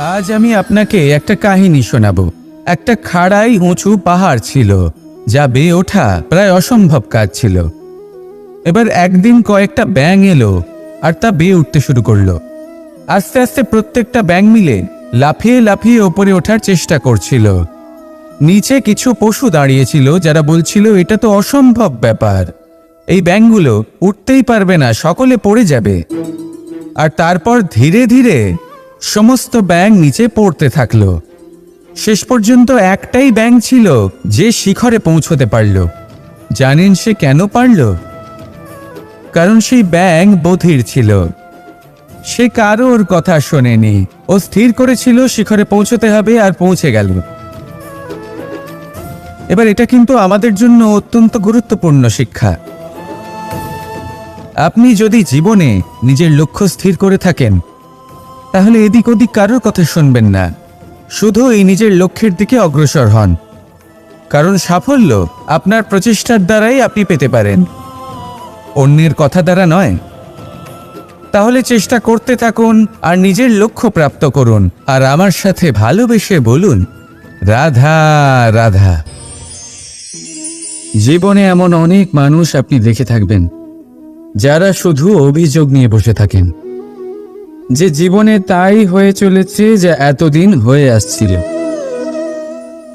আজ আমি আপনাকে একটা কাহিনী শোনাবো। একটা খাড়াই উঁচু পাহাড় ছিল, যা বেয়ে ওঠা প্রায় অসম্ভব কাজ ছিল। এবার একদিন কয়েকটা ব্যাঙ এলো আর তা বেয়ে উঠতে শুরু করলো। আস্তে আস্তে প্রত্যেকটা ব্যাঙ মিলে লাফিয়ে লাফিয়ে ওপরে ওঠার চেষ্টা করছিল। নিচে কিছু পশু দাঁড়িয়েছিল যারা বলছিল, এটা তো অসম্ভব ব্যাপার, এই ব্যাঙগুলো উঠতেই পারবে না, সকলে পড়ে যাবে। আর তারপর ধীরে ধীরে সমস্ত ব্যাঙ নিচে পড়তে থাকলো। শেষ পর্যন্ত একটাই ব্যাঙ ছিল যে শিখরে পৌঁছতে পারল। জানেন সে কেন পারল? কারণ সেই ব্যাঙ বধির ছিল। সে কারোর কথা শোনেনি, ও স্থির করেছিল শিখরে পৌঁছতে হবে আর পৌঁছে গেল। এবার এটা কিন্তু আমাদের জন্য অত্যন্ত গুরুত্বপূর্ণ শিক্ষা। আপনি যদি জীবনে নিজের লক্ষ্য স্থির করে থাকেন, তাহলে এদিক ওদিক কারোর কথা শুনবেন না, শুধু এই নিজের লক্ষ্যের দিকে অগ্রসর হন। কারণ সাফল্য আপনার প্রচেষ্টার দ্বারাই আপনি পেতে পারেন, অন্যের কথা দ্বারা নয়। তাহলে চেষ্টা করতে থাকুন আর নিজের লক্ষ্য প্রাপ্ত করুন। আর আমার সাথে ভালোবেসে বলুন, রাধা রাধা। জীবনে এমন অনেক মানুষ আপনি দেখে থাকবেন যারা শুধু অভিযোগ নিয়ে বসে থাকেন যে জীবনে তাই হয়ে চলেছে যা এতদিন হয়ে আসছিল।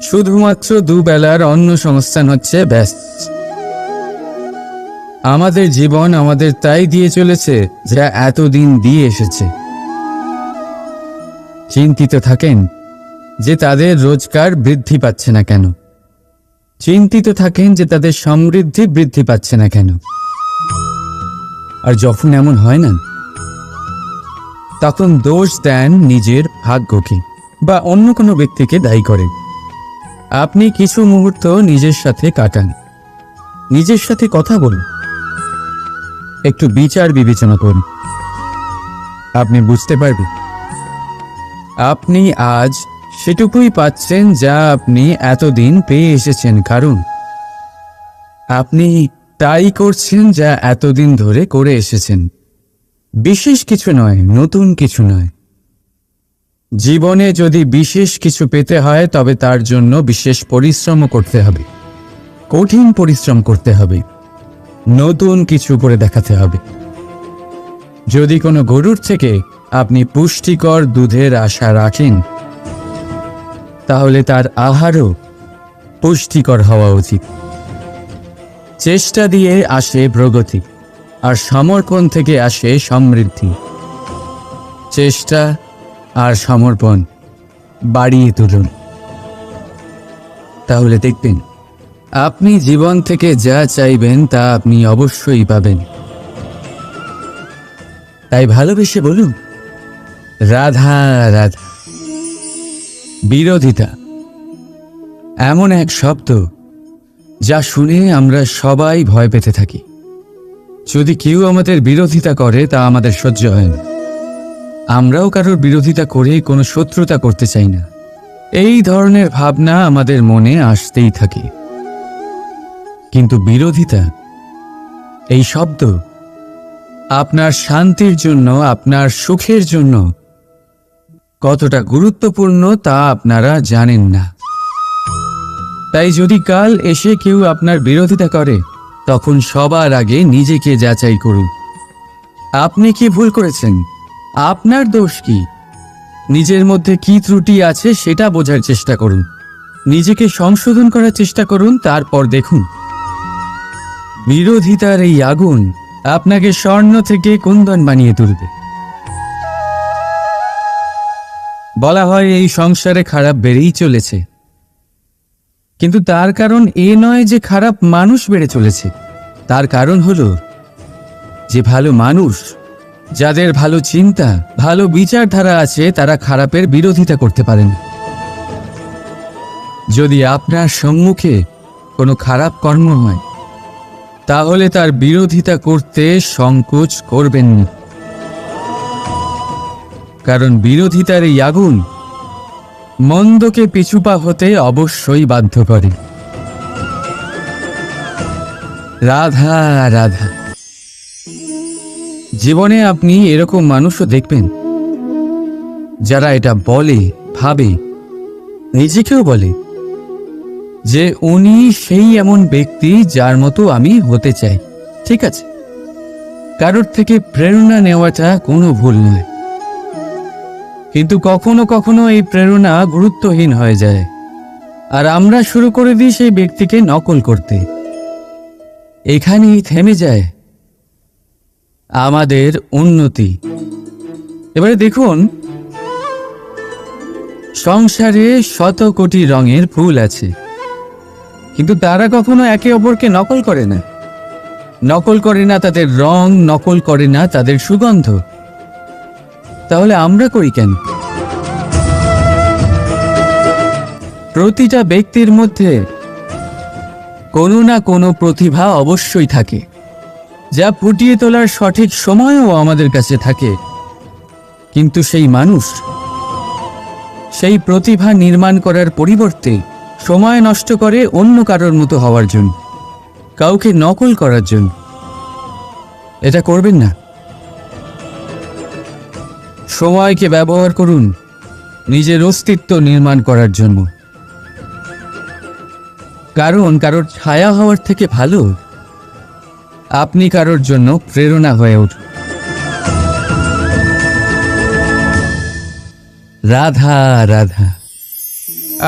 শুধুমাত্র দুবেলার অন্ন সংস্থান হচ্ছে ব্যাস। আমাদের জীবন আমাদের তাই দিয়ে চলেছে যা এতদিন দিয়ে এসেছে। চিন্তিত থাকেন যে তাদের রোজগার বৃদ্ধি পাচ্ছে না কেন, চিন্তিত থাকেন যে তাদের সমৃদ্ধি বৃদ্ধি পাচ্ছে না কেন। আর যখন এমন হয় না, তখন দোষ দেন নিজের ভাগ্যকে বা অন্য কোনো ব্যক্তিকে দায়ী করেন। আপনি কিছু মুহূর্ত নিজের সাথে কাটান, নিজের সাথে কথা বলুন, একটু বিচার বিবেচনা করুন। আপনি বুঝতে পারবেন আপনি আজ সেটুকুই পাচ্ছেন যা আপনি এতদিন পেয়ে এসেছেন, কারণ আপনি তাই করছেন যা এতদিন ধরে করে এসেছেন। বিশেষ কিছু নয়, নতুন কিছু নয়। জীবনে যদি বিশেষ কিছু পেতে হয় তবে তার জন্য বিশেষ পরিশ্রম করতে হবে, কঠিন পরিশ্রম করতে হবে, নতুন কিছু করে দেখাতে হবে। যদি কোনো গরুর থেকে আপনি পুষ্টিকর দুধের আশা রাখেন, তাহলে তার আহারও পুষ্টিকর হওয়া উচিত। চেষ্টা দিয়ে আসে প্রগতি, আর সমর্পণ থেকে আসে সমৃদ্ধি। চেষ্টা আর সমর্পণ বাড়িয়ে তুলুন, তাহলে দেখবেন আপনি জীবন থেকে যা চাইবেন তা আপনি অবশ্যই পাবেন। তাই ভালোবেসে বলুন, রাধা রাধা। বিরোধিতা এমন এক শব্দ যা শুনে আমরা সবাই ভয় পেতে থাকি। যদি কেউ আমাদের বিরোধিতা করে তা আমাদের সহ্য হয় না। আমরাও কারোর বিরোধিতা করে কোনো শত্রুতা করতে চাই না। এই ধরনের ভাবনা আমাদের মনে আসতেই থাকে। কিন্তু বিরোধিতা, এই শব্দ আপনার শান্তির জন্য, আপনার সুখের জন্য কতটা গুরুত্বপূর্ণ তা আপনারা জানেন না। তাই যদি কাল এসে কেউ আপনার বিরোধিতা করে, তখন সবার আগে নিজেকে যাচাই করুন। আপনি কি ভুল করেছেন? আপনার দোষ কি? নিজের মধ্যে কি ত্রুটি আছে সেটা বোঝার চেষ্টা করুন, নিজেকে সংশোধন করার চেষ্টা করুন। তারপর দেখুন বিরোধিতার এই আগুন আপনাকে স্বর্ণ থেকে কুন্দন বানিয়ে তুলবে। বলা হয় এই সংসারে খারাপ বেড়েই চলেছে, কিন্তু তার কারণ এ নয় যে খারাপ মানুষ বেড়ে চলেছে। তার কারণ হলো যে ভালো মানুষ, যাদের ভালো চিন্তা, ভালো বিচারধারা আছে, তারা খারাপের বিরোধিতা করতে পারেন। যদি আপনার সম্মুখে কোনো খারাপ কর্ম হয়, তাহলে তার বিরোধিতা করতে সংকোচ করবেন না, কারণ বিরোধিতার এই আগুন মন্দকে পিছুপা হতে অবশ্যই বাধ্য করে। রাধা রাধা। জীবনে আপনি এরকম মানুষও দেখবেন যারা এটা বলে, ভাবে, নিজেকেও বলে যে উনি সেই এমন ব্যক্তি যার মতো আমি হতে চাই, ঠিক আছে, কারোর থেকে প্রেরণা নেওয়াটা কোনো ভুল নয়। কিন্তু কখনো কখনো এই প্রেরণা গুরুত্বহীন হয়ে যায়, আর আমরা শুরু করে দিই সেই ব্যক্তিকে নকল করতে। এখানেই থেমে যায় আমাদের উন্নতি। এবারে দেখুন, সংসারে শত কোটি রঙের ফুল আছে, কিন্তু তারা কখনো একে অপরকে নকল করে না। নকল করে না তাদের রং, নকল করে না তাদের সুগন্ধ। তাহলে আমরা করি কেন? প্রতিটা ব্যক্তির মধ্যে কোনো না কোনো প্রতিভা অবশ্যই থাকে, যা ফুটিয়ে তোলার সঠিক সময়ও আমাদের কাছে থাকে। কিন্তু সেই মানুষ সেই প্রতিভা নির্মাণ করার পরিবর্তে সময় নষ্ট করে অন্য কারোর মতো হওয়ার জন্য, কাউকে নকল করার জন্য। এটা করবেন না। সময়কে ব্যবহার করুন নিজের অস্তিত্ব নির্মাণ করার জন্য। কারণ কারোর ছায়া হওয়ার থেকে ভালো আপনি কারোর জন্য প্রেরণা হয়ে উঠুন। রাধা রাধা।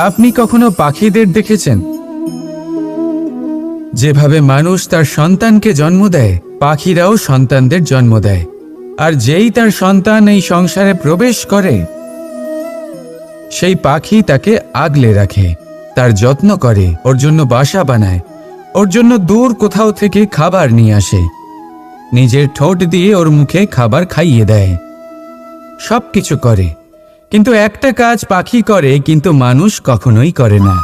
আপনি কখনো পাখিদের দেখেছেন? যেভাবে মানুষ তার সন্তানকে জন্ম দেয়, পাখিরাও সন্তানদের জন্ম দেয়। আর যেই তার সন্তান এই সংসারে প্রবেশ করে, সেই পাখি তাকে আগলে রাখে, তার যত্ন করে, ওর জন্য বাসা বানায়, ওর জন্য দূর কোথাও থেকে খাবার নিয়ে আসে, নিজের ঠোঁট দিয়ে ওর মুখে খাবার খাইয়ে দেয়, সব কিছু করে। কিন্তু একটা কাজ পাখি করে, কিন্তু মানুষ কখনোই করে না।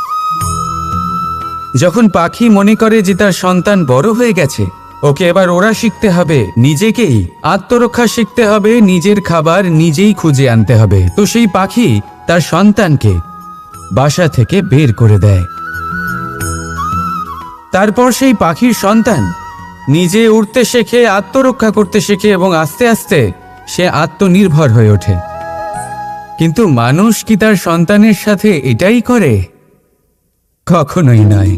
যখন পাখি মনে করে যে তার সন্তান বড় হয়ে গেছে, ওকে এবার ওরা শিখতে হবে, নিজেকেই আত্মরক্ষা শিখতে হবে, নিজের খাবার নিজেই খুঁজে আনতে হবে, তো সেই পাখি তার সন্তানকে বাসা থেকে বের করে দেয়। তারপর সেই পাখির সন্তান নিজে উড়তে শেখে, আত্মরক্ষা করতে শেখে, এবং আস্তে আস্তে সে আত্মনির্ভর হয়ে ওঠে। কিন্তু মানুষ কি তার সন্তানের সাথে এটাই করে? কখনোই নয়।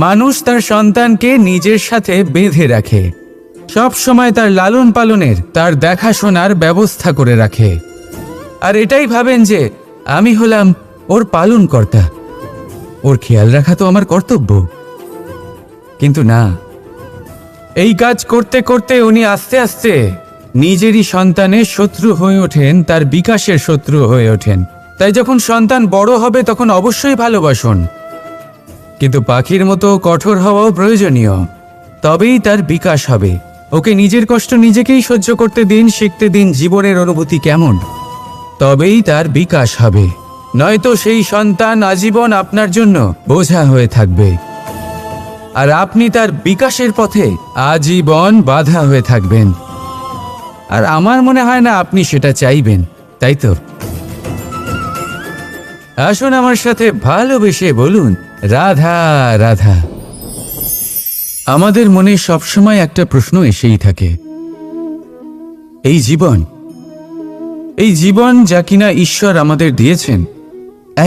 মানুষ তার সন্তানকে নিজের সাথে বেঁধে রাখে, সব সময় তার লালন পালনের, তার দেখাশোনার ব্যবস্থা করে রাখে, আর এটাই ভাবেন যে আমি হলাম ওর পালনকর্তা, ওর খেয়াল রাখা তো আমার কর্তব্য। কিন্তু না, এই কাজ করতে করতে উনি আস্তে আস্তে নিজেরই সন্তানের শত্রু হয়ে ওঠেন, তার বিকাশের শত্রু হয়ে ওঠেন। তাই যখন সন্তান বড় হবে তখন অবশ্যই ভালোবাসুন, কিন্তু পাখির মতো কঠোর হওয়াও প্রয়োজনীয়, তবেই তার বিকাশ হবে। ওকে নিজের কষ্ট নিজেকেই সহ্য করতে দিন, শিখতে দিন জীবনের অনুভূতি কেমন, তবেই তার বিকাশ হবে। নয়তো সেই সন্তান আজীবন আপনার জন্য বোঝা হয়ে থাকবে, আর আপনি তার বিকাশের পথে আজীবন বাধা হয়ে থাকবেন। আর আমার মনে হয় না আপনি সেটা চাইবেন, তাই তো? আসুন আমার সাথে ভালোবেসে বলুন রাধা রাধা। আমাদের মনে সবসময় একটা প্রশ্ন এসেই থাকে, এই জীবন যা কিনা ঈশ্বর আমাদের দিয়েছেন,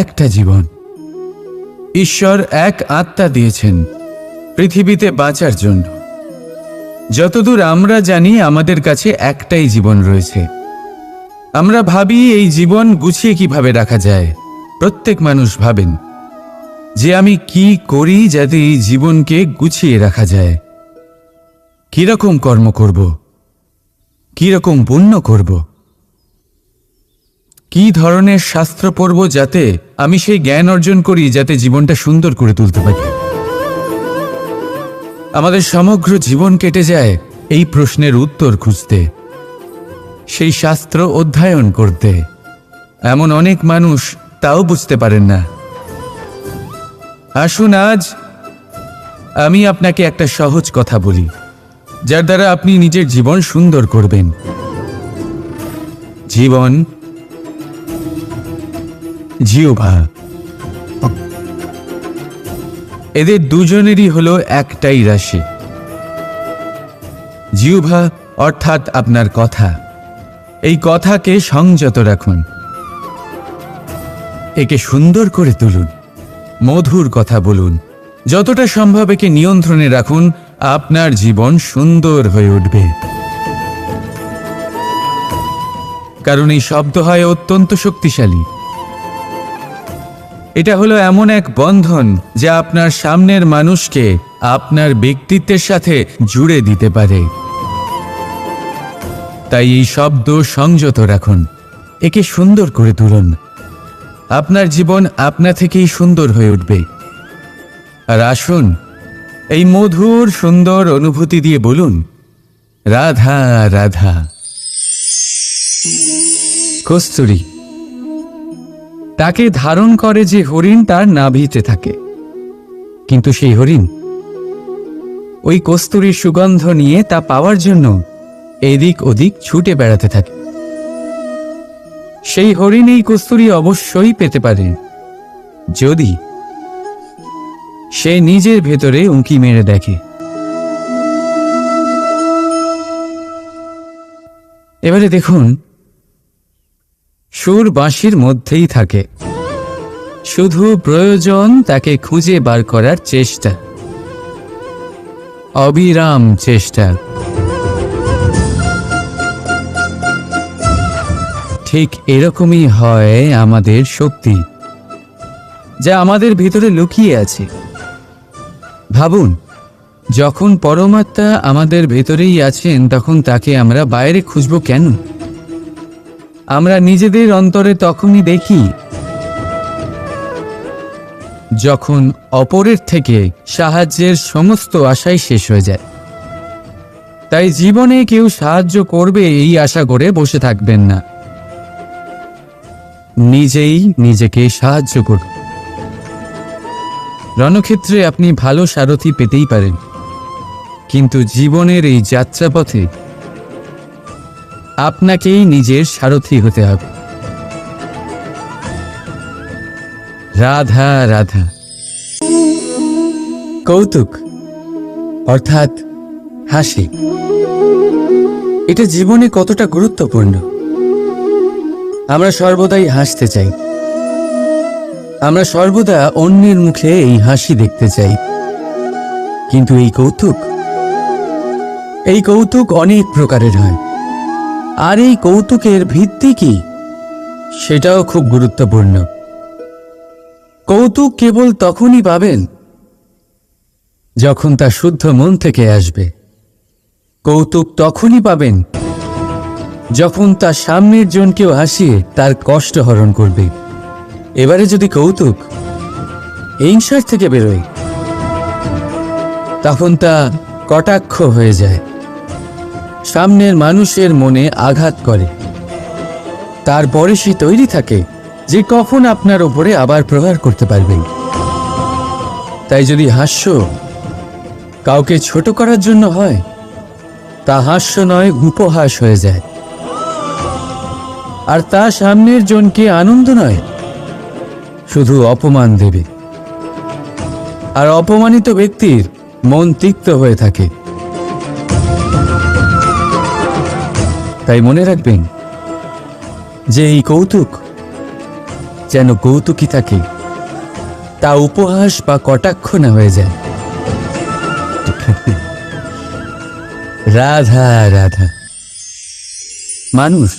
একটা জীবন। ঈশ্বর এক আত্মা দিয়েছেন পৃথিবীতে বাঁচার জন্য। যতদূর আমরা জানি আমাদের কাছে একটাই জীবন রয়েছে। আমরা ভাবি এই জীবন গুছিয়ে কিভাবে রাখা যায়। প্রত্যেক মানুষ ভাবেন যে আমি কি করি যাতে এই জীবনকে গুছিয়ে রাখা যায়, কিরকম কর্ম করব, কিরকম পুণ্য করব, কি ধরনের শাস্ত্র পড়ব যাতে আমি সেই জ্ঞান অর্জন করি যাতে জীবনটা সুন্দর করে তুলতে পারি। আমাদের সমগ্র জীবন কেটে যায় এই প্রশ্নের উত্তর খুঁজতে, সেই শাস্ত্র অধ্যয়ন করতে। এমন অনেক মানুষ তাও বুঝতে পারেন না। আসুন আজ আমি আপনাকে একটা সহজ কথা বলি, যার দ্বারা আপনি নিজের জীবন সুন্দর করবেন। জীবন, জিহ্বা, এদের দুজনেরই হলো একটাই রাশি। জিহ্বা অর্থাৎ আপনার কথা, এই কথাকে সংযত রাখুন, একে সুন্দর করে তুলুন, মধুর কথা বলুন, যতটা সম্ভব একে নিয়ন্ত্রণে রাখুন, আপনার জীবন সুন্দর হয়ে উঠবে। কারণ এই শব্দ হয় অত্যন্ত শক্তিশালী। এটা হলো এমন এক বন্ধন যা আপনার সামনের মানুষকে আপনার ব্যক্তিত্বের সাথে জুড়ে দিতে পারে। তাই এই শব্দ সংযত রাখুন, একে সুন্দর করে তুলুন। আপনার জীবন আপনা থেকেই সুন্দর হয়ে উঠবে। আর আসুন, এই মধুর সুন্দর অনুভূতি দিয়ে বলুন, রাধা রাধা। কস্তুরী তাকে ধারণ করে যে হরিণ তার নাভিতে থাকে, কিন্তু সেই হরিণ ওই কস্তুরীর সুগন্ধ নিয়ে তা পাওয়ার জন্য এদিক ওদিক ছুটে বেড়াতে থাকে। সেই হরিণ এই কস্তুরী অবশ্যই পেতে পারে যদি সে নিজের ভেতরে উঁকি মেরে দেখে। এবারে দেখুন, সুর বাঁশির মধ্যেই থাকে, শুধু প্রয়োজন তাকে খুঁজে বার করার চেষ্টা, অবিরাম চেষ্টা। ঠিক এরকমই হয় আমাদের শক্তি, যা আমাদের ভিতরে লুকিয়ে আছে। ভাবুন, যখন পরমাত্মা আমাদের ভেতরেই আছেন, তখন তাকে আমরা বাইরে খুঁজব কেন? আমরা নিজেদের অন্তরে তখনই দেখি যখন অপরের থেকে সাহায্যের সমস্ত আশাই শেষ হয়ে যায়। তাই জীবনে কেউ সাহায্য করবে এই আশা করে বসে থাকবেন না, নিজেই নিজেকে সাহায্য করুন। রণক্ষেত্রে আপনি ভালো সারথি পেতেই পারেন, কিন্তু জীবনের এই যাত্রাপথে আপনাকেই নিজের সারথি হতে হবে। রাধা রাধা। কৌতুক অর্থাৎ হাসি, এটা জীবনে কতটা গুরুত্বপূর্ণ। আমরা সর্বদাই হাসতে চাই, আমরা সর্বদা অন্যের মুখে এই হাসি দেখতে চাই। কিন্তু এই কৌতুক অনেক প্রকারের হয়। আর এই কৌতুকের ভিত্তি কি, সেটাও খুব গুরুত্বপূর্ণ। কৌতুক কেবল তখনই পাবেন যখন তা শুদ্ধ মন থেকে আসবে। কৌতুক তখনই পাবেন যখন তার সামনের জনকেও হাসিয়ে তার কষ্ট হরণ করবে। এবারে যদি কৌতুক হিংসার থেকে বেরোয়, তখন তা কটাক্ষ হয়ে যায়, সামনের মানুষের মনে আঘাত করে। তারপরে সে তৈরি থাকে যে কখন আপনার ওপরে আবার প্রহার করতে পারবে। তাই যদি হাস্য কাউকে ছোট করার জন্য হয়, তা হাস্য নয়, উপহাস হয়ে যায়। আর তা সামনের জনকে আনন্দ নয়, শুধু অপমান দেবে। আর অপমানিত ব্যক্তির মন তিক্ত হয়ে থাকে। তাই মনে রাখবেন যে এই কৌতুক যেন কৌতুকই থাকে, তা উপহাস বা কটাক্ষ না হয়ে যায়। রাধা রাধা। মানুষ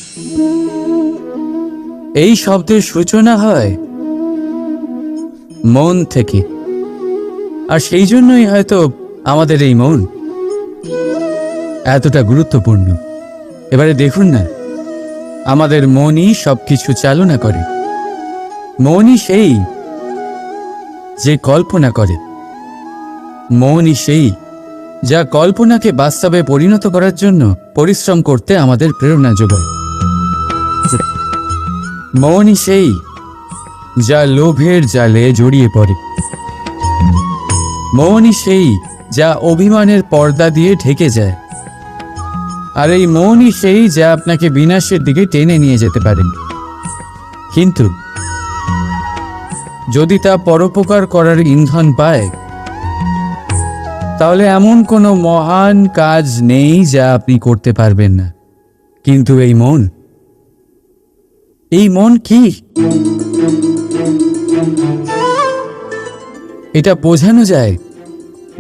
এই শব্দের সূচনা হয় মন থেকে, আর সেই জন্যই হয়তো আমাদের এই মন এতটা গুরুত্বপূর্ণ। এবারে দেখুন না, আমাদের মনই সবকিছু চালনা করে। মনই সেই যে কল্পনা করে, মনই সেই যা কল্পনাকে বাস্তবে পরিণত করার জন্য পরিশ্রম করতে আমাদের প্রেরণা যোগায়। মনই সেই যা লোভের জালে জড়িয়ে পড়ে। মনই সেই যা অভিমানের পর্দা দিয়ে ঢেকে যায়। আর এই মনই সেই যা আপনাকে বিনাশের দিকে টেনে নিয়ে যেতে পারে। কিন্তু যদি তা পরোপকার করার ইন্ধন পায়, তাহলে এমন কোনো মহান কাজ নেই যা আপনি করতে পারবেন না। কিন্তু এই মন কি? এটা বোঝানো যায়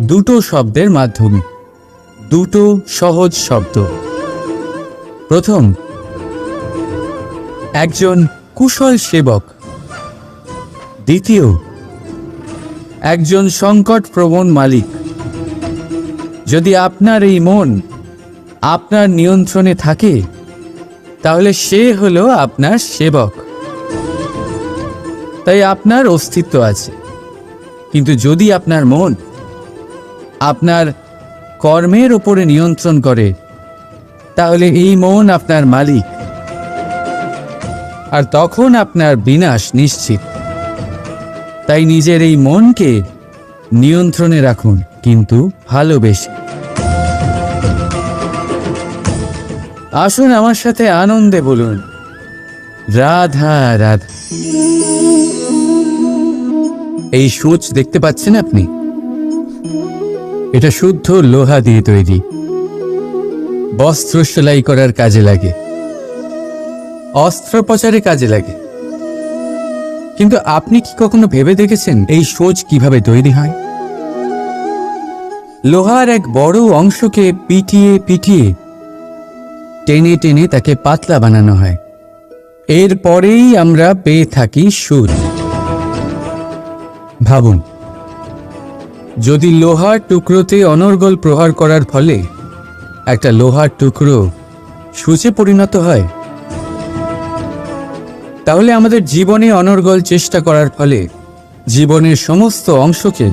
দুটো শব্দের মাধ্যমে, দুটো সহজ শব্দ। প্রথম, একজন কুশল সেবক। দ্বিতীয়, একজন সংকটপ্রবণ মালিক। যদি আপনার এই মন আপনার নিয়ন্ত্রণে থাকে, তাহলে সে হলো আপনার সেবক। তাই আপনার অস্তিত্ব আছে। কিন্তু যদি আপনার মন আপনার কর্মের উপরে নিয়ন্ত্রণ করে, তাহলে এই মন আপনার মালিক, আর তখন আপনার বিনাশ নিশ্চিত। তাই নিজের এই মনকে নিয়ন্ত্রণে রাখুন, কিন্তু ভালোবেসে। আসুন আমার সাথে আনন্দে বলুন, রাধা রাধা। এই সূচ দেখতে পাচ্ছেন আপনি? এটা শুদ্ধ লোহা দিয়ে তৈরি। বস্ত্র সেলাই করার কাজে লাগে, অস্ত্রোপচারে কাজে লাগে। কিন্তু আপনি কি কখনো ভেবে দেখেছেন এই সূচ কিভাবে তৈরি হয়? লোহার এক বড় অংশকে পিটিয়ে পিটিয়ে টেনে টেনে তাকে পাতলা বানানো হয়। এরপরেই আমরা পেয়ে থাকি সুর। ভাবুন, যদি লোহার টুকরোতে অনর্গল প্রহার করার ফলে একটা লোহার টুকরো সূচে পরিণত হয়, তাহলে আমাদের জীবনে অনর্গল চেষ্টা করার ফলে জীবনের সমস্ত অংশকে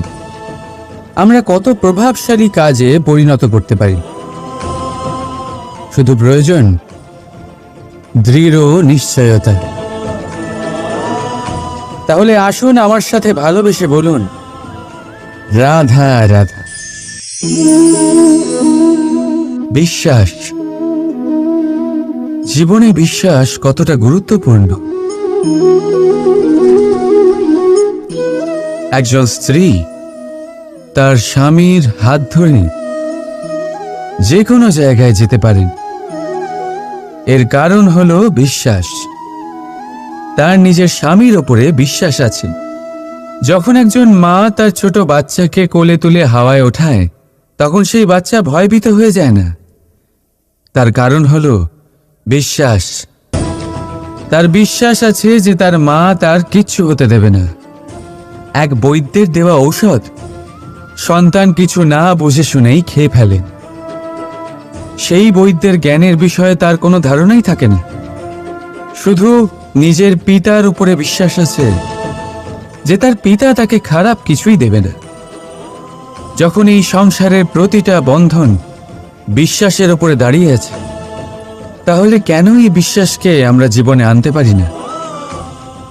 আমরা কত প্রভাবশালী কাজে পরিণত করতে পারি। শুধু প্রয়োজন দৃঢ় নিশ্চয়তা। তাহলে আসুন আমার সাথে ভালোবেসে বলুন, রাধা রাধা। বিশ্বাস। জীবনে বিশ্বাস কতটা গুরুত্বপূর্ণ। একজন স্ত্রী তার স্বামীর হাত ধরে যে কোনো জায়গায় যেতে পারেন। এর কারণ হলো বিশ্বাস। তার নিজের স্বামীর ওপরে বিশ্বাস আছে। যখন একজন মা তার ছোট বাচ্চাকে কোলে তুলে হাওয়ায় ওঠায়, তখন সেই বাচ্চা ভয়ভীত হয়ে যায় না। তার কারণ হলো বিশ্বাস। তার বিশ্বাস আছে যে তার মা তার কিচ্ছু হতে দেবে না। এক বৈদ্যের দেওয়া ঔষধ সন্তান কিছু না বুঝে শুনেই খেয়ে ফেলেন। সেই বৈদ্যের জ্ঞানের বিষয়ে তার কোনো ধারণাই থাকে না। শুধু নিজের পিতার উপরে বিশ্বাস আছে যে তার পিতা তাকে খারাপ কিছুই দেবে না। যখন এই সংসারের প্রতিটা বন্ধন বিশ্বাসের উপরে দাঁড়িয়ে আছে, তাহলে কেন এই বিশ্বাসকে আমরা জীবনে আনতে পারি না?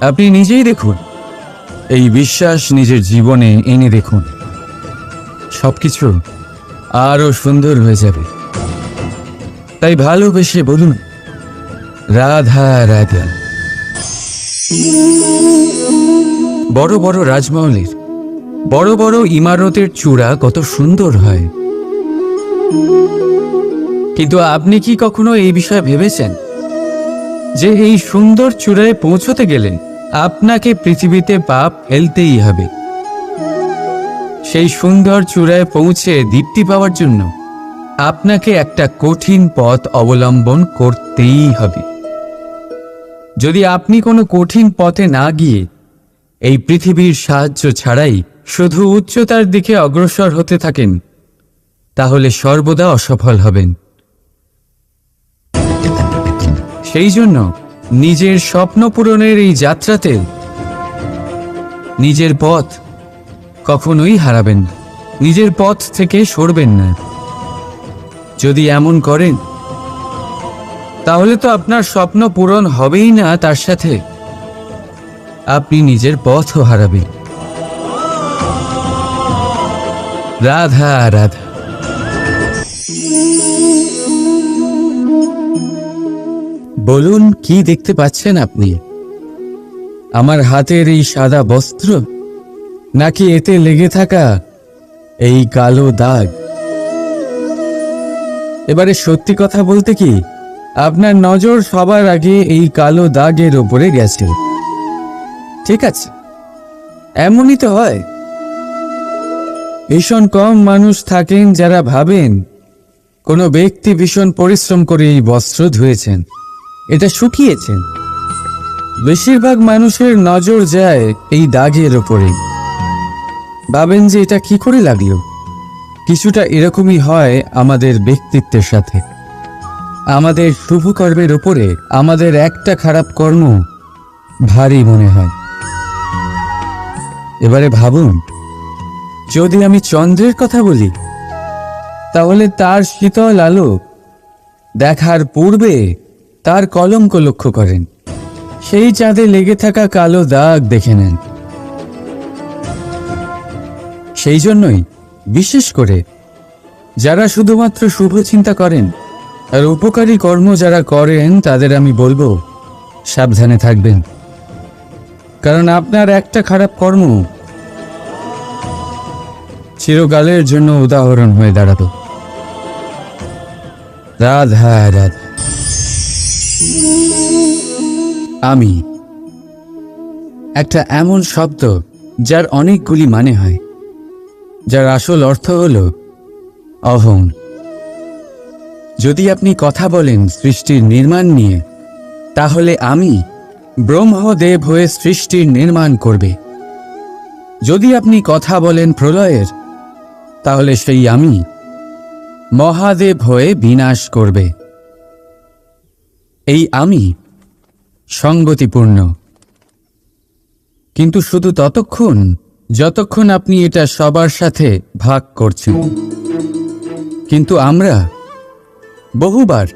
আপনি নিজেই দেখুন, এই বিশ্বাস নিজের জীবনে এনে দেখুন, সবকিছু আরো সুন্দর হয়ে যাবে। তাই ভালোবেসে বলুন, রাধা রাধা। বড় বড় রাজমহলের বড় বড় ইমারতের চূড়া কত সুন্দর হয়, কিন্তু আপনি কি কখনো এই বিষয়ে ভেবেছেন যে এই সুন্দর চূড়ায় পৌঁছতে গেলে আপনাকে পৃথিবীতে পা ফেলতেই হবে? সেই সুন্দর চূড়ায় পৌঁছে দীপ্তি পাওয়ার জন্য আপনাকে একটা কঠিন পথ অবলম্বন করতেই হবে। যদি আপনি কোনো কঠিন পথে না গিয়ে এই পৃথিবীর সাহায্য ছাড়াই শুধু উচ্চতার দিকে অগ্রসর হতে থাকেন, তাহলে সর্বদা অসফল হবেন। সেই জন্য নিজের স্বপ্ন পূরণের এই যাত্রাতে নিজের পথ কখনোই হারাবেন না, নিজের পথ থেকে সরবেন না। যদি এমন করেন, তাহলে তো আপনার স্বপ্ন পূরণ হবেই না, তার সাথে আপনি নিজের পথও হারাবেন। রাধা রাধা। বলুন, কি দেখতে পাচ্ছেন আপনি? আমার হাতের এই সাদা বস্ত্র, নাকি এতে লেগে থাকা এই কালো দাগ? এবারে সত্যি কথা বলতে কি, আপনার নজর সবার আগে এই কালো দাগের ওপরে গেছে। ঠিক আছে, এমনই তো হয়। ভীষণ কম মানুষ থাকেন যারা ভাবেন কোনো ব্যক্তি ভীষণ পরিশ্রম করে এই বস্ত্র ধুয়েছেন, এটা শুকিয়েছেন। বেশিরভাগ মানুষের নজর যায় এই দাগের ওপরে, ভাবেন যে এটা কি করে লাগলো। কিছুটা এরকমই হয় আমাদের ব্যক্তিত্বের সাথে। আমাদের শুভ কর্মের ওপরে আমাদের একটা খারাপ কর্ম ভারী মনে হয়। এবারে ভাবুন, যদি আমি চন্দ্রের কথা বলি, তাহলে তার শীতল আলো দেখার পূর্বে তার কলঙ্ক লক্ষ্য করেন, সেই চাঁদে লেগে থাকা কালো দাগ দেখে নেন। সেই জন্যই বিশেষ করে যারা শুধুমাত্র শুভ চিন্তা করেন আর উপকারী কর্ম যারা করেন, তাদের আমি বলবো সাবধানে থাকবেন। কারণ আপনার একটা খারাপ কর্ম চিরকালের জন্য উদাহরণ হয়ে দাঁড়াতো। রাধা রাধা। আমি একটা এমন শব্দ যার অনেকগুলি মানে হয়, যার আসল অর্থ হল অহং। যদি আপনি কথা বলেন সৃষ্টির নির্মাণ নিয়ে, তাহলে আমি ব্রহ্মদেব হয়ে সৃষ্টির নির্মাণ করবে। যদি আপনি কথা বলেন প্রলয়ের, তাহলে সেই আমি মহাদেব হয়ে বিনাশ করবে। এই আমি সঙ্গতিপূর্ণ, কিন্তু শুধু ততক্ষণ যতক্ষণ আপনি এটা সবার সাথে ভাগ করছেন। কিন্তু আমরা বহুবার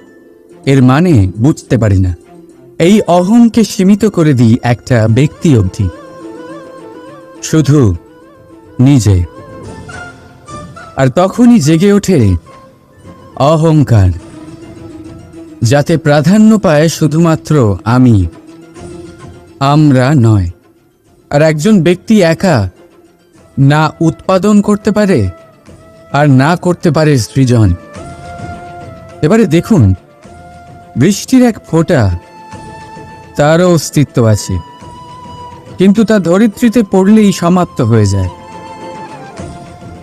এর মানে বুঝতে পারি না। এই অহংকে সীমিত করে দিই একটা ব্যক্তি অবধি, শুধু নিজে। আর তখনই জেগে ওঠে অহংকার, যাতে প্রাধান্য পায় শুধুমাত্র আমি, আমরা নয়। আর একজন ব্যক্তি একা না উৎপাদন করতে পারে আর না করতে পারে সৃজন। এবারে দেখুন, বৃষ্টির এক ফোঁটা, তারও অস্তিত্ব আছে, কিন্তু তা ধরিত্রীতে পড়লেই সমাপ্ত হয়ে যায়।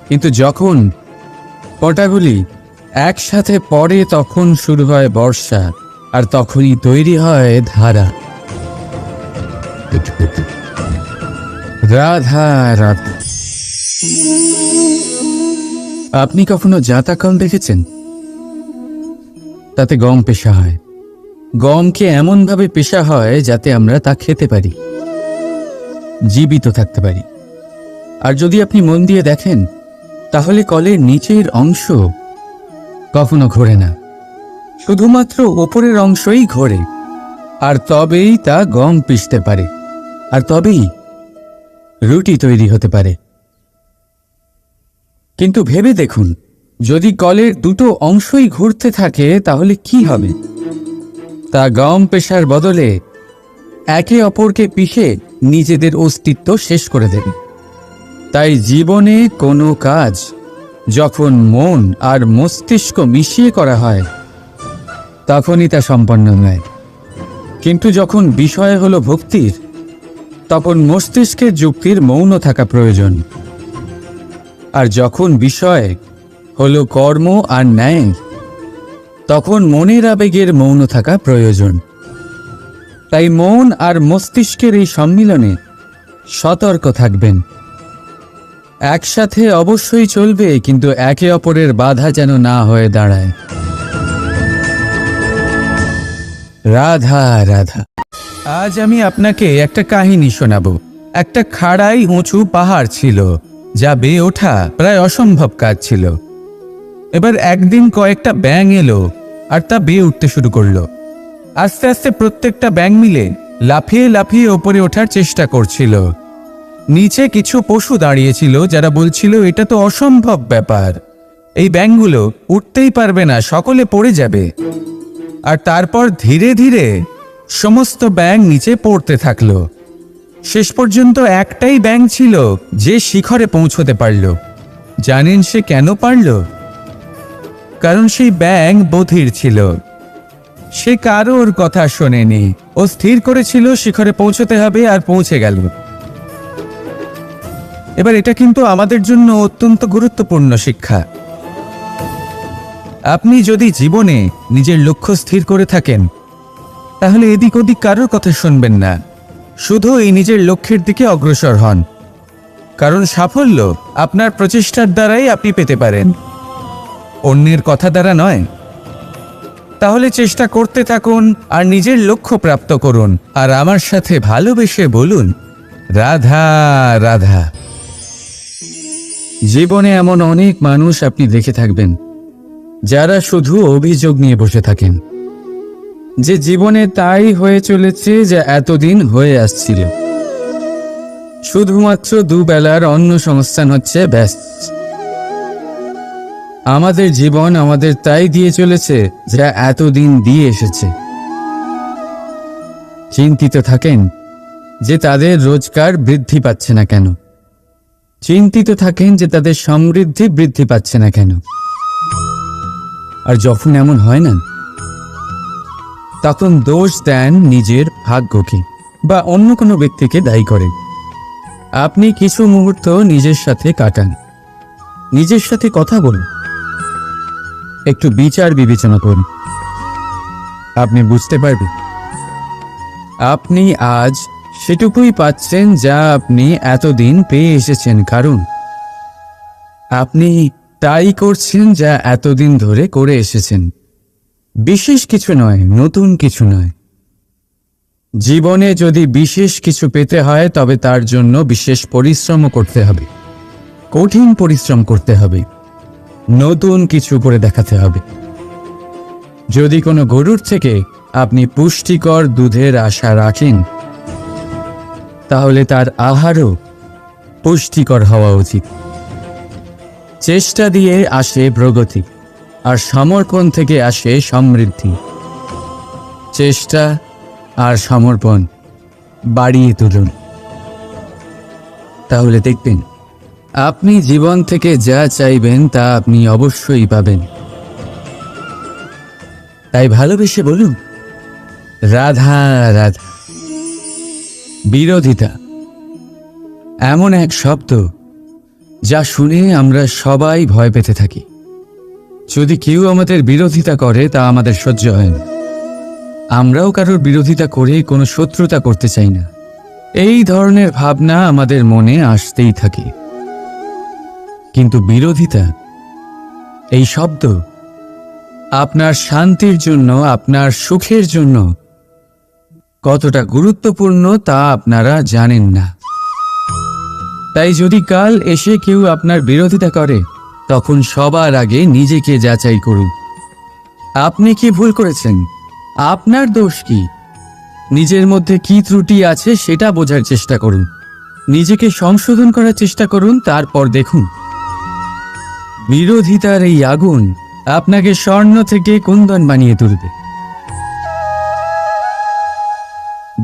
কিন্তু যখন ফোঁটাগুলি একসাথে পড়ে, তখন শুরু হয় বর্ষা, আর তখনই তৈরি হয় ধারা। রাধা রাধা। আপনি কখনো জাঁতাকল দেখেছেন? তাতে গম পেশা হয়। গমকে এমনভাবে পেশা হয় যাতে আমরা তা খেতে পারি, জীবিত থাকতে পারি। আর যদি আপনি মন দিয়ে দেখেন, তাহলে কলের নিচের অংশ কখনো ঘোরে না, শুধুমাত্র ওপরের অংশই ঘোরে। আর তবেই তা গম পিষতে পারে, আর তবেই রুটি তৈরি হতে পারে। কিন্তু ভেবে দেখুন, যদি কলের দুটো অংশই ঘুরতে থাকে, তাহলে কি হবে? তা গম পেশার বদলে একে অপরকে পিষে নিজেদের অস্তিত্ব শেষ করে দেবে। তাই জীবনে কোনো কাজ যখন মন আর মস্তিষ্ক মিশিয়ে করা হয়, তখনই তা সম্পন্ন হয়। কিন্তু যখন বিষয় হলো ভক্তির, তখন মস্তিষ্কের যুক্তির মৌন থাকা প্রয়োজন। আর যখন বিষয় হলো কর্ম আর ন্যায়, তখন মনের আবেগের মৌন থাকা প্রয়োজন। তাই মন আর মস্তিষ্কের এই সম্মিলনে সতর্ক থাকবেন। একসাথে অবশ্যই চলবে, কিন্তু একে অপরের বাধা যেন না হয়ে দাঁড়ায়। রাধা রাধা। আজ আমি আপনাকে একটা কাহিনী শোনাবো। একটা খাড়াই উঁচু পাহাড় ছিল, যা বেয়ে ওঠা প্রায় অসম্ভব কাজ ছিল। এবার একদিন কয়েকটা ব্যাঙ এলো আর তা বেয়ে উঠতে শুরু করলো। আস্তে আস্তে প্রত্যেকটা ব্যাঙ মিলে লাফিয়ে লাফিয়ে ওপরে ওঠার চেষ্টা করছিল। নিচে কিছু পশু দাঁড়িয়েছিল, যারা বলছিল এটা তো অসম্ভব ব্যাপার, এই ব্যাঙগুলো উঠতেই পারবে না, সকলে পড়ে যাবে। আর তারপর ধীরে ধীরে সমস্ত ব্যাঙ নিচে পড়তে থাকলো। শেষ পর্যন্ত একটাই ব্যাঙ ছিল যে শিখরে পৌঁছতে পারল। জানেন সে কেন পারল? কারণ সেই ব্যাঙ বধির ছিল। সে কারোর কথা শোনেনি, ও স্থির করেছিল শিখরে পৌঁছতে হবে, আর পৌঁছে গেল। এবার এটা কিন্তু আমাদের জন্য অত্যন্ত গুরুত্বপূর্ণ শিক্ষা। আপনি যদি জীবনে নিজের লক্ষ্য স্থির করে থাকেন, তাহলে এদিক ওদিক কারোর কথা শুনবেন না, শুধু এই নিজের লক্ষ্যের দিকে অগ্রসর হন। কারণ সাফল্য আপনার প্রচেষ্টার দ্বারাই আপনি পেতে পারেন, অন্যের কথা দ্বারা নয়। তাহলে চেষ্টা করতে থাকুন আর নিজের লক্ষ্য প্রাপ্ত করুন। আর আমার সাথে ভালোবেসে বলুন, রাধা রাধা। জীবনে এমন অনেক মানুষ আপনি দেখে থাকবেন যারা শুধু অভিযোগ নিয়ে বসে থাকেন যে জীবনে তাই হয়ে চলেছে যা এতদিন হয়ে আসছিল। শুধুমাত্র দুবেলার অন্ন সংস্থান হচ্ছে ব্যাস। আমাদের জীবন আমাদের তাই দিয়ে চলেছে যা এতদিন দিয়ে এসেছে। চিন্তিত থাকেন যে তাদের রোজগার বৃদ্ধি পাচ্ছে না কেন, চিন্তিত থাকেন যে তাদের সমৃদ্ধি বৃদ্ধি পাচ্ছে না কেন। আর যখন এমন হয় না, তখন দোষ দেন নিজের ভাগ্যকে বা অন্য কোনো ব্যক্তিকে দায়ী করেন। আপনি কিছু মুহূর্ত নিজের সাথে কাটান, নিজের সাথে কথা বলুন, একটু বিচার বিবেচনা করুন। আপনি বুঝতে পারবেন আপনি আজ সেটুকুই পাচ্ছেন যা আপনি এতদিন পেয়ে এসেছেন, কারণ আপনি তাই করছেন যা এতদিন ধরে করে এসেছেন। বিশেষ কিছু নয়, নতুন কিছু নয়। জীবনে যদি বিশেষ কিছু পেতে হয় তবে তার জন্য বিশেষ পরিশ্রমও করতে হবে, কঠিন পরিশ্রম করতে হবে, নতুন কিছু করে দেখাতে হবে। যদি কোনো গরুর থেকে আপনি পুষ্টিকর দুধের আশা রাখেন, তাহলে তার আহারও পুষ্টিকর হওয়া উচিত। চেষ্টা দিয়ে আসে প্রগতি, আর সমর্পণ থেকে আসে সমৃদ্ধি। চেষ্টা আর সমর্পণ বাড়িয়ে তুলুন, তাহলে দেখবেন আপনি জীবন থেকে যা চাইবেন তা আপনি অবশ্যই পাবেন। তাই ভালোবেসে বলুন, রাধা রাধা। বিরোধিতা এমন এক শব্দ যা শুনে আমরা সবাই ভয় পেতে থাকি। যদি কেউ আমাদের বিরোধিতা করে তা আমাদের সহ্য হয় না। আমরাও কারোর বিরোধিতা করে কোনো শত্রুতা করতে চাই না। এই ধরনের ভাবনা আমাদের মনে আসতেই থাকে। কিন্তু বিরোধিতা, এই শব্দ আপনার শান্তির জন্য, আপনার সুখের জন্য কতটা গুরুত্বপূর্ণ তা আপনারা জানেন না। তাই যদি কাল এসে কেউ আপনার বিরোধিতা করে, তখন সবার আগে নিজেকে যাচাই করুন। আপনি কি ভুল করেছেন? আপনার দোষ কি? নিজের মধ্যে কি ত্রুটি আছে সেটা বোঝার চেষ্টা করুন, নিজেকে সংশোধন করার চেষ্টা করুন। তারপর দেখুন বিরোধিতার এই আগুন আপনাকে স্বর্ণ থেকে কুন্দন বানিয়ে তুলবে।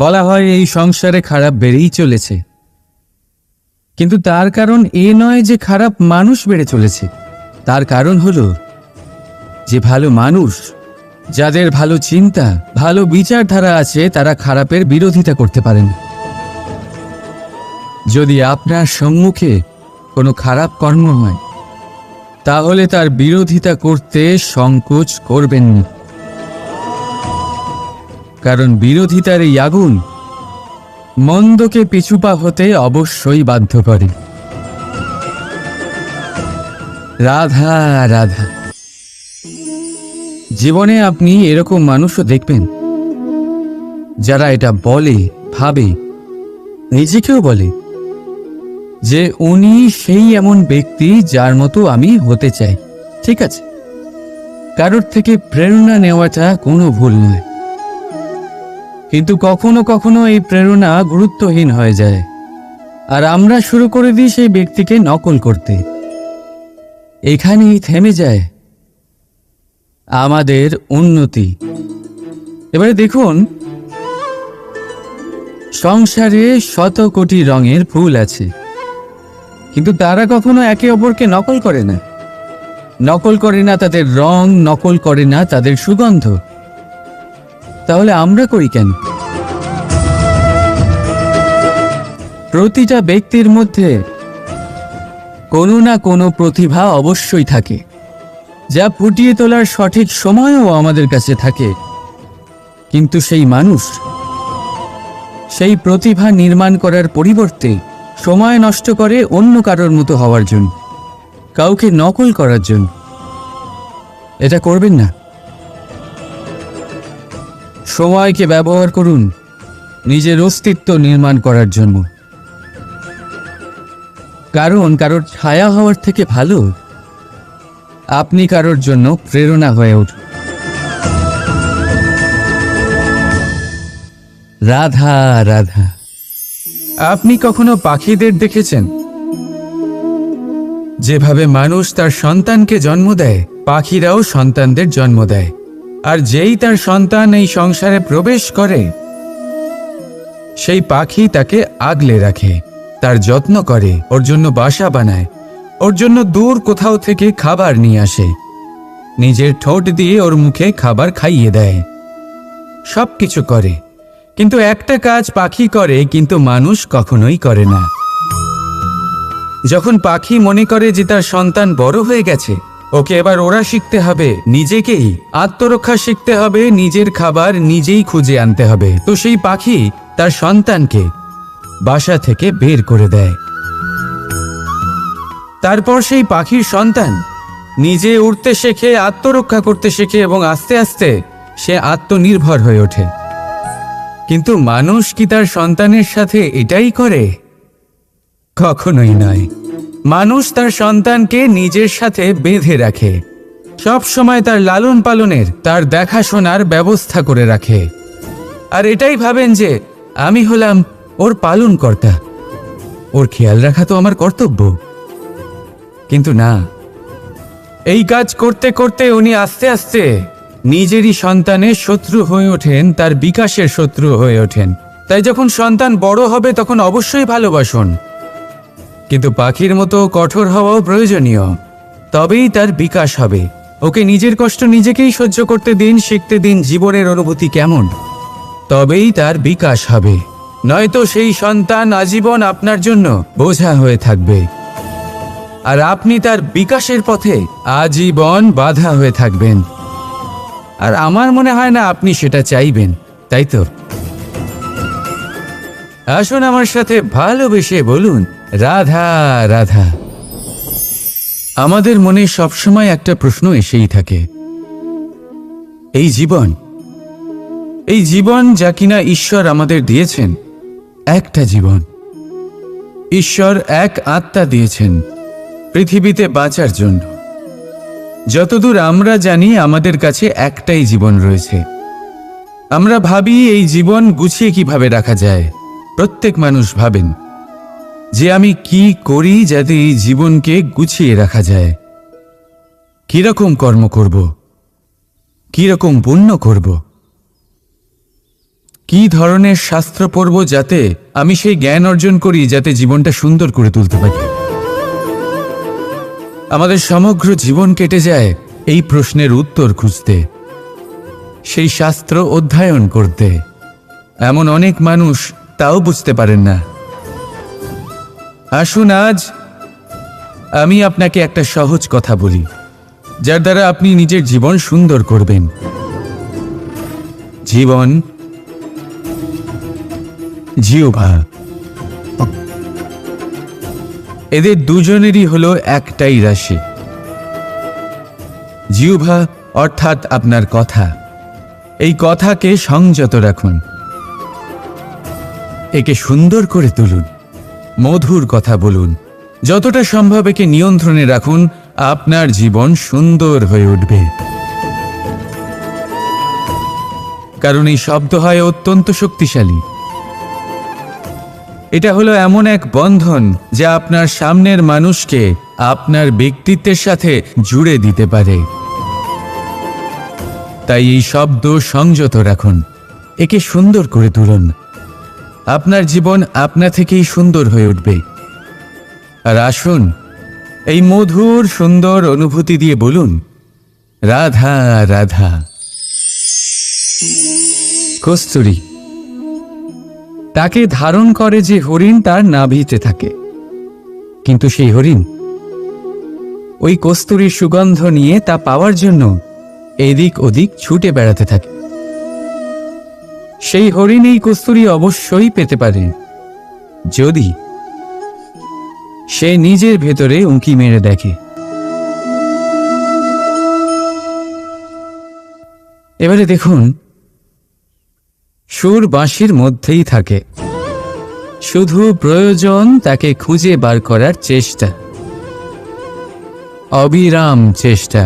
বলা হয় এই সংসারে খারাপ বেড়েই চলেছে, কিন্তু তার কারণ এ নয় যে খারাপ মানুষ বেড়ে চলেছে। তার কারণ হলো যে ভালো মানুষ, যাদের ভালো চিন্তা, ভালো বিচারধারা আছে, তারা খারাপের বিরোধিতা করতে পারেন। যদি আপনার সম্মুখে কোনো খারাপ কর্ম হয়, তাহলে তার বিরোধিতা করতে সংকোচ করবেন না, কারণ বিরোধিতার এই আগুন মন্দকে পিছুপা হতে অবশ্যই বাধ্য করে। রাধা রাধা। জীবনে আপনি এরকম মানুষও দেখবেন যারা এটা বলে, ভাবে, নিজেকেও বলে যে উনি সেই এমন ব্যক্তি যার মতো আমি হতে চাই। ঠিক আছে, কারোর থেকে প্রেরণা নেওয়াটা কোনো ভুল নয়, কিন্তু কখনো কখনো এই প্রেরণা গুরুত্বহীন হয়ে যায় আর আমরা শুরু করে দিই সেই ব্যক্তিকে নকল করতে। এখানেই থেমে যায় আমাদের উন্নতি। এবারে দেখুন, সংসারে শত কোটি রঙের ফুল আছে, কিন্তু তারা কখনো একে অপরকে নকল করে না। নকল করে না তাদের রং, নকল করে না তাদের সুগন্ধ। তাহলে আমরা করি কেন? প্রতিটা ব্যক্তির মধ্যে কোনো না কোনো প্রতিভা অবশ্যই থাকে, যা ফুটিয়ে তোলার সঠিক সময়ও আমাদের কাছে থাকে। কিন্তু সেই মানুষ সেই প্রতিভা নির্মাণ করার পরিবর্তে সময় নষ্ট করে অন্য কারোর মতো হওয়ার জন্য, কাউকে নকল করার জন্য। এটা করবেন না। সময়কে ব্যবহার করুন নিজের অস্তিত্ব নির্মাণ করার জন্য। কারণ কারোর ছায়া হওয়ার থেকে ভালো আপনি কারোর জন্য প্রেরণা হয়ে উঠুন। রাধা রাধা। আপনি কখনো পাখিদের দেখেছেন? যেভাবে মানুষ তার সন্তানকে জন্ম দেয়, পাখিরাও সন্তানদের জন্ম দেয়। আর যেই তার সন্তান এই সংসারে প্রবেশ করে, সেই পাখি তাকে আগলে রাখে, তার যত্ন করে, ওর জন্য বাসা বানায়, ওর জন্য দূর কোথাও থেকে খাবার নিয়ে আসে, নিজের ঠোঁট দিয়ে ওর মুখে খাবার খাইয়ে দেয়, সব কিছু করে। কিন্তু একটা কাজ পাখি করে, কিন্তু মানুষ কখনোই করে না। যখন পাখি মনে করে যে তার সন্তান বড় হয়ে গেছে, ওকে এবার ওরা শিখতে হবে, নিজেকেই আত্মরক্ষা শিখতে হবে, নিজের খাবার নিজেই খুঁজে আনতে হবে, তো সেই পাখি তার সন্তানকে বাসা থেকে বের করে দেয়। তারপর সেই পাখির সন্তান নিজে উড়তে শেখে, আত্মরক্ষা করতে শেখে এবং আস্তে আস্তে সে আত্মনির্ভর হয়ে ওঠে। কিন্তু মানুষ কি তার সন্তানের সাথে এটাই করে? কখনোই নয়। মানুষ তার সন্তানকে নিজের সাথে বেঁধে রাখে, সব সময় তার লালন পালনের, তার দেখাশোনার ব্যবস্থা করে রাখে। আর এটাই ভাবেন যে আমি হলাম ওর পালনকর্তা, ওর খেয়াল রাখা তো আমার কর্তব্য। কিন্তু না, এই কাজ করতে করতে উনি আস্তে আস্তে নিজেরই সন্তানের শত্রু হয়ে ওঠেন, তার বিকাশের শত্রু হয়ে ওঠেন। তাই যখন সন্তান বড় হবে তখন অবশ্যই ভালোবাসুন, কিন্তু পাখির মতো কঠোর হওয়াও প্রয়োজনীয়। তবেই তার বিকাশ হবে। ওকে নিজের কষ্ট নিজেকেই সহ্য করতে দিন, শিখতে দিন জীবনের অনুভূতি কেমন, তবেই তার বিকাশ হবে। নয়তো সেই সন্তান আজীবন আপনার জন্য বোঝা হয়ে থাকবে, আর আপনি তার বিকাশের পথে আজীবন বাধা হয়ে থাকবেন। আর আমার মনে হয় না আপনি সেটা চাইবেন, তাই তো? আসুন আমার সাথে ভালোবেসে বলুন রাধা রাধা। আমাদের মনে সবসময় একটা প্রশ্ন এসেই থাকে, এই জীবন যা কিনা ঈশ্বর আমাদের দিয়েছেন, একটা জীবন। ঈশ্বর এক আত্মা দিয়েছেন পৃথিবীতে বাঁচার জন্য। যতদূর আমরা জানি আমাদের কাছে একটাই জীবন রয়েছে। আমরা ভাবি এই জীবন গুছিয়ে কিভাবে রাখা যায়। প্রত্যেক মানুষ ভাবেন যে আমি কি করি যাতে এই জীবনকে গুছিয়ে রাখা যায়, কিরকম কর্ম করব, কিরকম পুণ্য করব, কি ধরনের শাস্ত্র পড়ব যাতে আমি সেই জ্ঞান অর্জন করি, যাতে জীবনটা সুন্দর করে তুলতে পারি। আমাদের সমগ্র জীবন কেটে যায় এই প্রশ্নের উত্তর খুঁজতে, সেই শাস্ত্র অধ্যয়ন করতে। এমন অনেক মানুষ তাও বুঝতে পারেন না। আসুন আজ আমি আপনাকে একটা সহজ কথা বলি, যার দ্বারা আপনি নিজের জীবন সুন্দর করবেন। জীবন, জিহ্বা, এদের দুজনেরই হলো একটাই রাশি। জিহ্বা অর্থাৎ আপনার কথা। এই কথাকে সংযত রাখুন, একে সুন্দর করে তুলুন, মধুর কথা বলুন। যতটা সম্ভব একে নিয়ন্ত্রণে রাখুন, আপনার জীবন সুন্দর হয়ে উঠবে। কারণ এই শব্দ হয় অত্যন্ত শক্তিশালী। এটা হলো এমন এক বন্ধন যা আপনার সামনের মানুষকে আপনার ব্যক্তিত্বের সাথে জুড়ে দিতে পারে। তাই এই শব্দ সংযত রাখুন, একে সুন্দর করে তুলুন। আপনার জীবন আপনা থেকেই সুন্দর হয়ে উঠবে। আর আসুন এই মধুর সুন্দর অনুভূতি দিয়ে বলুন রাধা রাধা। কস্তুরী তাকে ধারণ করে যে হরিণ তার নাভিতে থাকে, কিন্তু সেই হরিণ ওই কস্তুরীর সুগন্ধ নিয়ে তা পাওয়ার জন্য এদিক ওদিক ছুটে বেড়াতে থাকে। সেই হরিণ এই কস্তুরী অবশ্যই পেতে পারে যদি সে নিজের ভেতরে উঁকি মেরে দেখে। এবারে দেখুন, সুর বাঁশির মধ্যেই থাকে, শুধু প্রয়োজন তাকে খুঁজে বার করার চেষ্টা, অবিরাম চেষ্টা।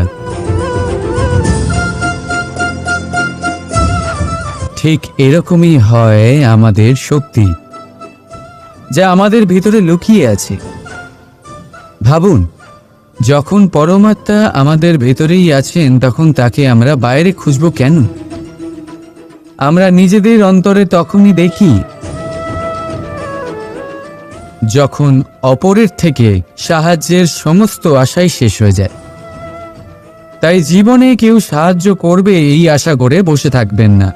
ঠিক এরকমই হয় আমাদের শক্তি, যা আমাদের ভিতরে লুকিয়ে আছে। ভাবুন, যখন পরমাত্মা আমাদের ভেতরেই আছেন, তখন তাকে আমরা বাইরে খুঁজব কেন? আমরা নিজেদের অন্তরে তখনই দেখি যখন অপরের থেকে সাহায্যের সমস্ত আশাই শেষ হয়ে যায়। তাই জীবনে কেউ সাহায্য করবে এই আশা করে বসে থাকবেন না,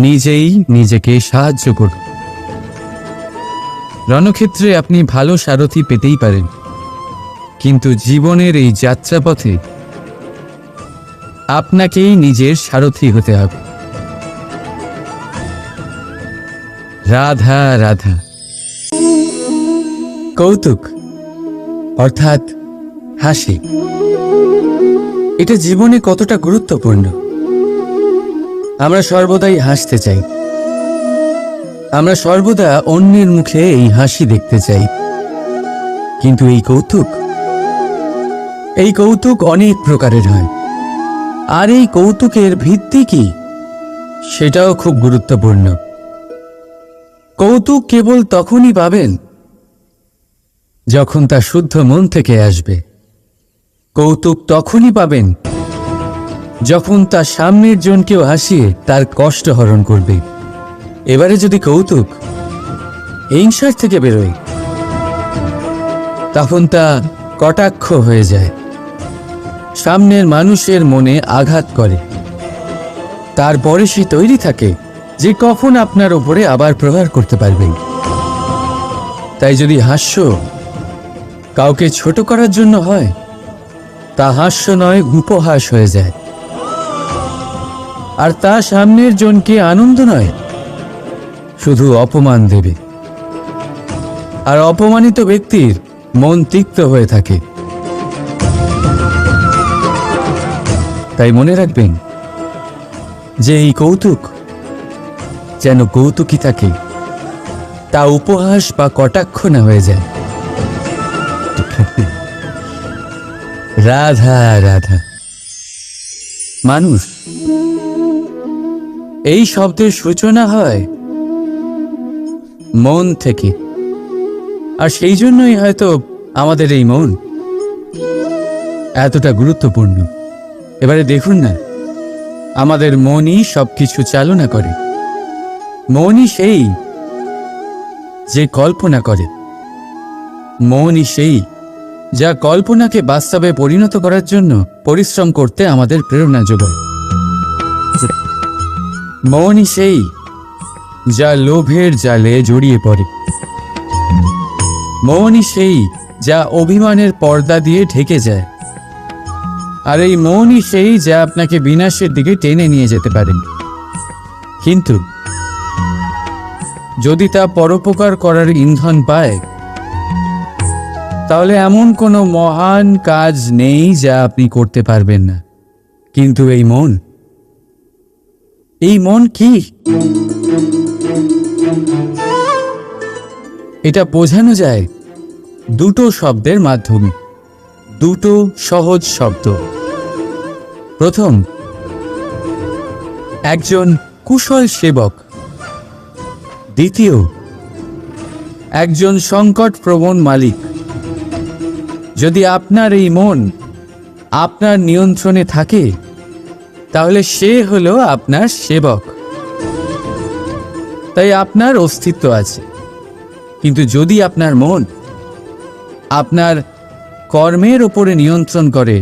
নিজেই নিজেকে সাহায্য করুন। রণক্ষেত্রে আপনি ভালো সারথি পেতেই পারেন, কিন্তু জীবনের এই যাত্রাপথে আপনাকেই নিজের সারথি হতে হবে। রাধা রাধা। কৌতুক অর্থাৎ হাসি, এটা জীবনে কতটা গুরুত্বপূর্ণ। আমরা সর্বদাই হাসতে চাই, আমরা সর্বদা অন্যের মুখে এই হাসি দেখতে চাই। কিন্তু এই কৌতুক অনেক প্রকারের হয়, আর এই কৌতুকের ভিত্তি কি সেটাও খুব গুরুত্বপূর্ণ। কৌতুক কেবল তখনই পাবেন যখন তা শুদ্ধ মন থেকে আসবে। কৌতুক তখনই পাবেন যখন তা সামনের জনকেও হাসিয়ে তার কষ্ট হরণ করবে। এবারে যদি কৌতুক হিংসার থেকে বেরোয়, তখন তা কটাক্ষ হয়ে যায়, সামনের মানুষের মনে আঘাত করে। তারপরে সে তৈরি থাকে যে কখন আপনার উপরে আবার প্রহার করতে পারবে। তাই যদি হাস্য কাউকে ছোট করার জন্য হয়, তা হাস্য নয়, উপহাস হয়ে যায়। আর তা সামনের জনকে আনন্দ নয়, শুধু অপমান দেবে। আর অপমানিত ব্যক্তির মন তিক্ত হয়ে থাকে। তাই মনে রাখবেন যে এই কৌতুক যেন কৌতুকই থাকে, তা উপহাস বা কটাক্ষ না হয়ে যায়। রাধা রাধা। মানুষ এই শব্দের সূচনা হয় মন থেকে, আর সেই জন্যই হয়তো আমাদের এই মন এতটা গুরুত্বপূর্ণ। এবারে দেখুন না, আমাদের মনই সবকিছু চালনা করে। মনই সেই যে কল্পনা করে, মনই সেই যা কল্পনাকে বাস্তবে পরিণত করার জন্য পরিশ্রম করতে আমাদের প্রেরণা যোগায়। মনই সেই যা লোভের জালে জড়িয়ে পড়ে। মনই সেই যা অভিমানের পর্দা দিয়ে ঢেকে যায়। আর এই মনই সেই যা আপনাকে বিনাশের দিকে টেনে নিয়ে যেতে পারে। কিন্তু যদি তা পরোপকার করার ইন্ধন পায়, তাহলে এমন কোনো মহান কাজ নেই যা আপনি করতে পারবেন না। কিন্তু এই মন কি? এটা বোঝানো যায় দুটো শব্দের মাধ্যমে, দুটো সহজ শব্দ। প্রথম, একজন কুশল সেবক। দ্বিতীয়, একজন সংকটপ্রবণ মালিক। যদি আপনার এই মন আপনার নিয়ন্ত্রণে থাকে, তাহলে সে হলো আপনার সেবক। তাই আপনার অস্তিত্ব আছে। কিন্তু যদি আপনার মন আপনার কর্মের উপরে নিয়ন্ত্রণ করে,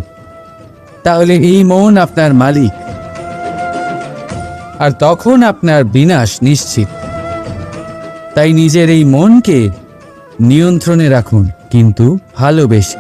তাহলে এই মন আপনার মালিক, আর তখন আপনার বিনাশ নিশ্চিত। তাই নিজের এই মনকে নিয়ন্ত্রণে রাখুন। কিন্তু ভালোবেসে।